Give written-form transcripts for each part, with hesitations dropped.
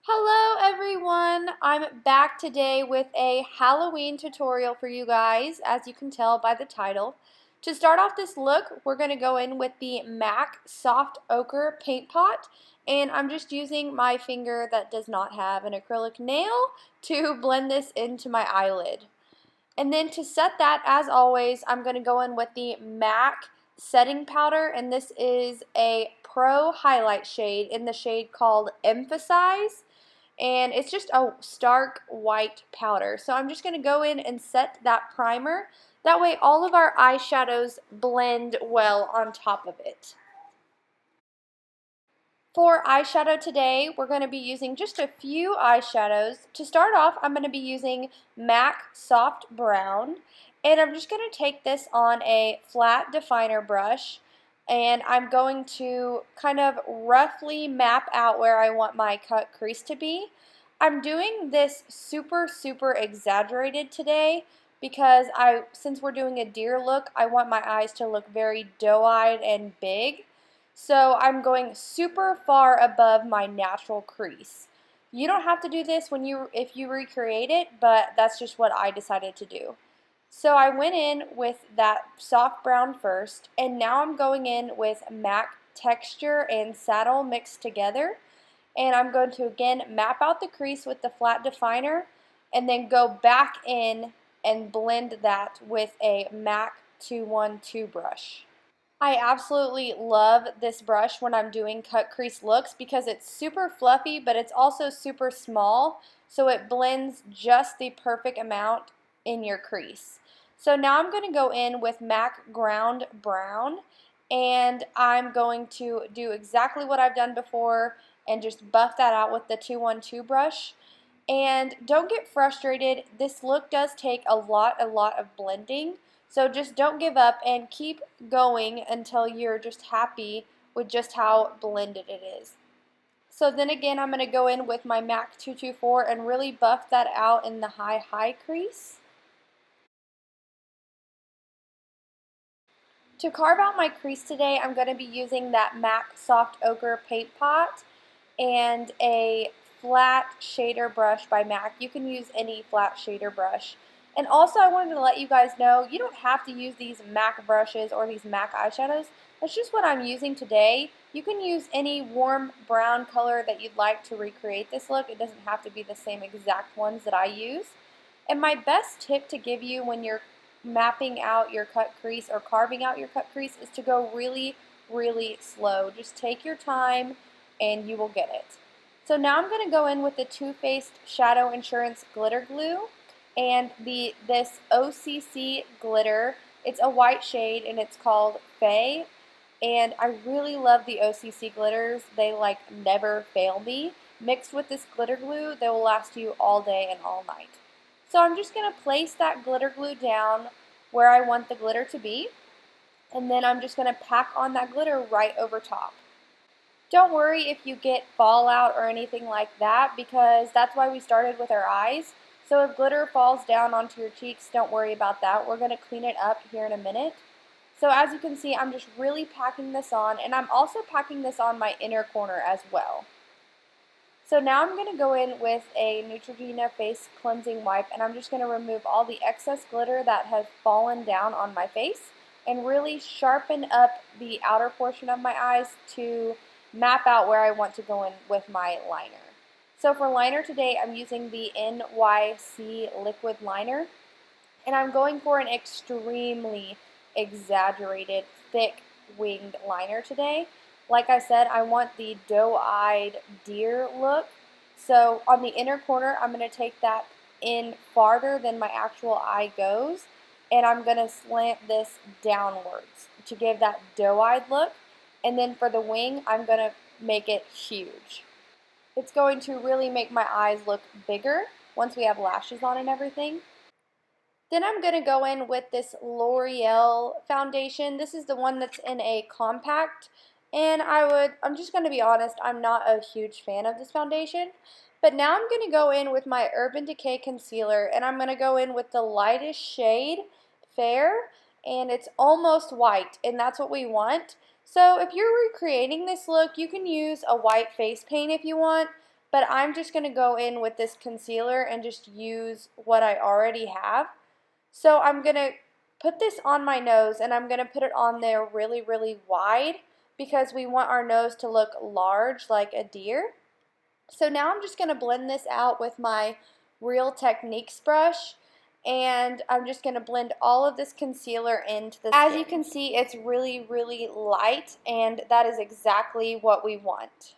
Hello everyone! I'm back today with a Halloween tutorial for you guys, as you can tell by the title. To start off this look, we're going to go in with the MAC Soft Ochre Paint Pot, and I'm just using my finger that does not have an acrylic nail to blend this into my eyelid. And then to set that, as always, I'm going to go in with the MAC setting powder, and this is a Pro highlight shade in the shade called Emphasize, and it's just a stark white powder. So I'm just going to go in and set that primer. That way all of our eyeshadows blend well on top of it. For eyeshadow today, we're going to be using just a few eyeshadows. To start off, I'm going to be using MAC Soft Brown, and I'm just going to take this on a flat definer brush, and I'm going to kind of roughly map out where I want my cut crease to be. I'm doing this super exaggerated today because since we're doing a deer look, I want my eyes to look very doe-eyed and big. So I'm going super far above my natural crease. You don't have to do this if you recreate it, but that's just what I decided to do. So I went in with that soft brown first, and now I'm going in with MAC Texture and Saddle mixed together. And I'm going to again map out the crease with the flat definer and then go back in and blend that with a MAC 212 brush. I absolutely love this brush when I'm doing cut crease looks because it's super fluffy, but it's also super small, so it blends just the perfect amount in your crease. So now I'm going to go in with MAC Ground Brown, and I'm going to do exactly what I've done before and just buff that out with the 212 brush. And don't get frustrated. This look does take a lot of blending. So just don't give up and keep going until you're just happy with just how blended it is. So then again, I'm going to go in with my MAC 224 and really buff that out in the high crease. To carve out my crease today, I'm going to be using that MAC Soft Ochre Paint Pot and a flat shader brush by MAC. You can use any flat shader brush. And also I wanted to let you guys know, you don't have to use these MAC brushes or these MAC eyeshadows. That's just what I'm using today. You can use any warm brown color that you'd like to recreate this look. It doesn't have to be the same exact ones that I use. And my best tip to give you when you're mapping out your cut crease or carving out your cut crease is to go really slow. Just take your time and you will get it. So now I'm going to go in with the Too Faced Shadow Insurance Glitter Glue and this OCC glitter. It's a white shade and it's called Faye, and I really love the OCC glitters. They like never fail me. Mixed with this glitter glue, they will last you all day and all night. So I'm just going to place that glitter glue down where I want the glitter to be, and then I'm just going to pack on that glitter right over top. Don't worry if you get fallout or anything like that, because that's why we started with our eyes. So if glitter falls down onto your cheeks, don't worry about that. We're going to clean it up here in a minute. So as you can see, I'm just really packing this on, and I'm also packing this on my inner corner as well. So now I'm going to go in with a Neutrogena face cleansing wipe, and I'm just going to remove all the excess glitter that has fallen down on my face and really sharpen up the outer portion of my eyes to map out where I want to go in with my liner. So for liner today, I'm using the NYC liquid liner, and I'm going for an extremely exaggerated thick winged liner today. Like I said, I want the doe-eyed deer look. So on the inner corner, I'm going to take that in farther than my actual eye goes, and I'm going to slant this downwards to give that doe-eyed look. And then for the wing, I'm going to make it huge. It's going to really make my eyes look bigger once we have lashes on and everything. Then I'm going to go in with this L'Oreal foundation. This is the one that's in a compact, and I'm just going to be honest, I'm not a huge fan of this foundation. But now I'm going to go in with my Urban Decay concealer, and I'm going to go in with the lightest shade, Fair, and it's almost white, and that's what we want. So if you're recreating this look, you can use a white face paint if you want, but I'm just going to go in with this concealer and just use what I already have. So I'm going to put this on my nose, and I'm going to put it on there really, really wide because we want our nose to look large like a deer. So now I'm just going to blend this out with my Real Techniques brush, and I'm just going to blend all of this concealer into the skin. As you can see, it's really, really light, and that is exactly what we want.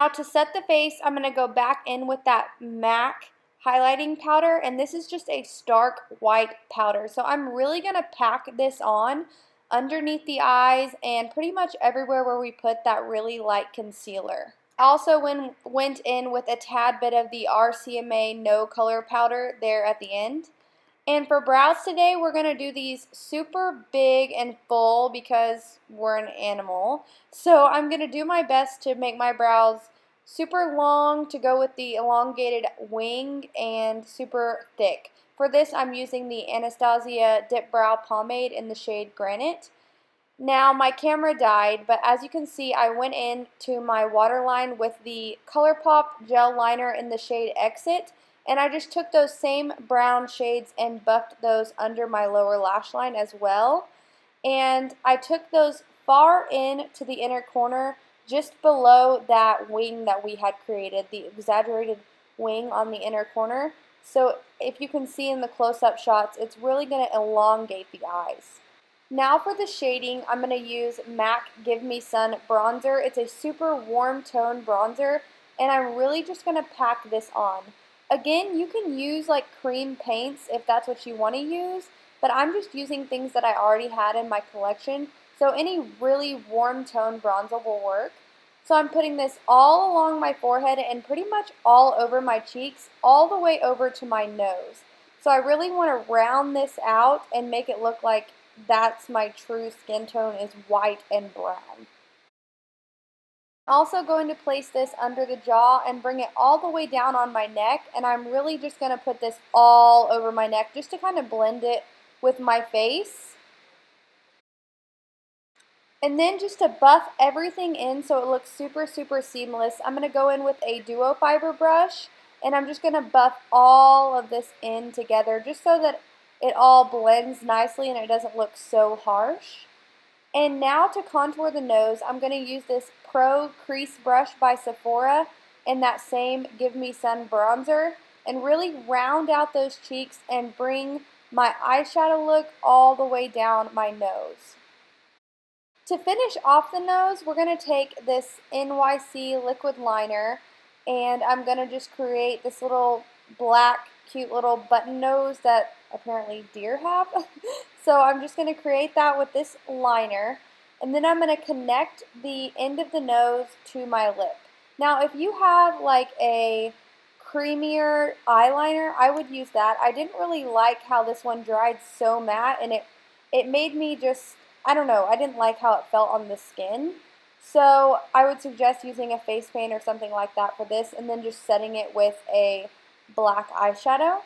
Now to set the face, I'm going to go back in with that MAC highlighting powder, and this is just a stark white powder. So I'm really going to pack this on underneath the eyes and pretty much everywhere where we put that really light concealer. Also went in with a tad bit of the RCMA No Color powder there at the end. And for brows today, we're going to do these super big and full because we're an animal. So I'm going to do my best to make my brows super long to go with the elongated wing and super thick. For this, I'm using the Anastasia Dip Brow Pomade in the shade Granite. Now my camera died, but as you can see, I went into my waterline with the ColourPop gel liner in the shade Exit, and I just took those same brown shades and buffed those under my lower lash line as well. And I took those far in to the inner corner, just below that wing that we had created, the exaggerated wing on the inner corner. So if you can see in the close-up shots, it's really going to elongate the eyes. Now for the shading, I'm going to use MAC Give Me Sun bronzer. It's a super warm tone bronzer, and I'm really just going to pack this on. Again, you can use like cream paints if that's what you want to use, but I'm just using things that I already had in my collection, so any really warm tone bronzer will work. So I'm putting this all along my forehead and pretty much all over my cheeks, all the way over to my nose. So I really want to round this out and make it look like that's my true skin tone is white and brown. I'm also going to place this under the jaw and bring it all the way down on my neck, and I'm really just going to put this all over my neck just to kind of blend it with my face. And then just to buff everything in so it looks super, super seamless, I'm going to go in with a duo fiber brush, and I'm just going to buff all of this in together just so that it all blends nicely and it doesn't look so harsh. And now to contour the nose, I'm going to use this Pro Crease Brush by Sephora and that same Give Me Sun bronzer and really round out those cheeks and bring my eyeshadow look all the way down my nose. To finish off the nose, we're going to take this NYC liquid liner, and I'm going to just create this little black, cute little button nose that apparently deer have. So I'm just going to create that with this liner, and then I'm going to connect the end of the nose to my lip. Now, if you have like a creamier eyeliner, I would use that. I didn't really like how this one dried so matte, and it made me just, I don't know, I didn't like how it felt on the skin. So I would suggest using a face paint or something like that for this, and then just setting it with a black eyeshadow.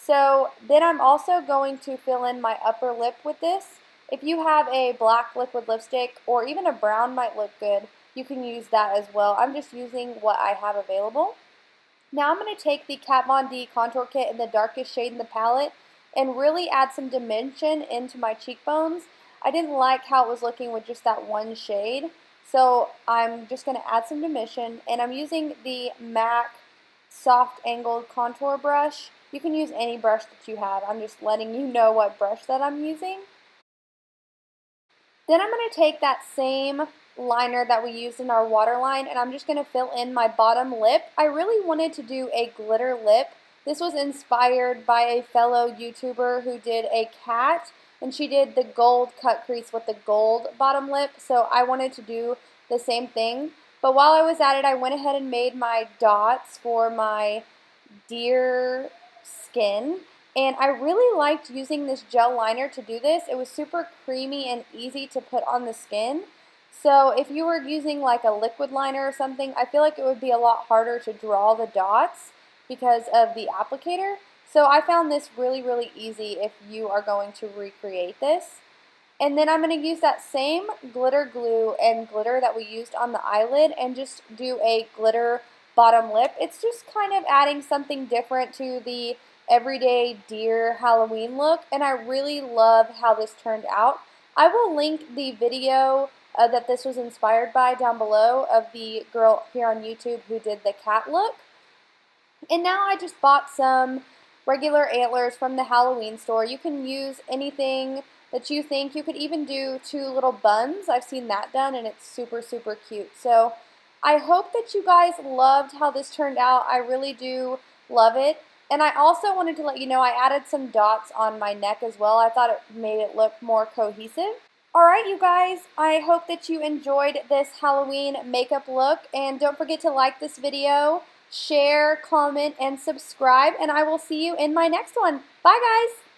So then I'm also going to fill in my upper lip with this. If you have a black liquid lipstick or even a brown might look good, you can use that as well. I'm just using what I have available. Now I'm going to take the Kat Von D contour kit in the darkest shade in the palette and really add some dimension into my cheekbones. I didn't like how it was looking with just that one shade, so I'm just going to add some dimension, and I'm using the MAC soft angled contour brush. You can use any brush that you have. I'm just letting you know what brush that I'm using. Then I'm going to take that same liner that we used in our waterline, and I'm just going to fill in my bottom lip. I really wanted to do a glitter lip. This was inspired by a fellow YouTuber who did a cat, and she did the gold cut crease with the gold bottom lip, so I wanted to do the same thing. But while I was at it, I went ahead and made my dots for my deer skin. And I really liked using this gel liner to do this. It was super creamy and easy to put on the skin. So if you were using like a liquid liner or something, I feel like it would be a lot harder to draw the dots because of the applicator. So I found this really, really easy if you are going to recreate this. And then I'm going to use that same glitter glue and glitter that we used on the eyelid and just do a glitter bottom lip. It's just kind of adding something different to the everyday deer Halloween look, and I really love how this turned out. I will link the video that this was inspired by down below of the girl here on YouTube who did the cat look. And now I just bought some regular antlers from the Halloween store. You can use anything that you think. You could even do 2 little buns. I've seen that done and it's super, super cute. So I hope that you guys loved how this turned out. I really do love it. And I also wanted to let you know I added some dots on my neck as well. I thought it made it look more cohesive. Alright, you guys, I hope that you enjoyed this Halloween makeup look, and don't forget to like this video, share, comment, and subscribe, and I will see you in my next one. Bye, guys!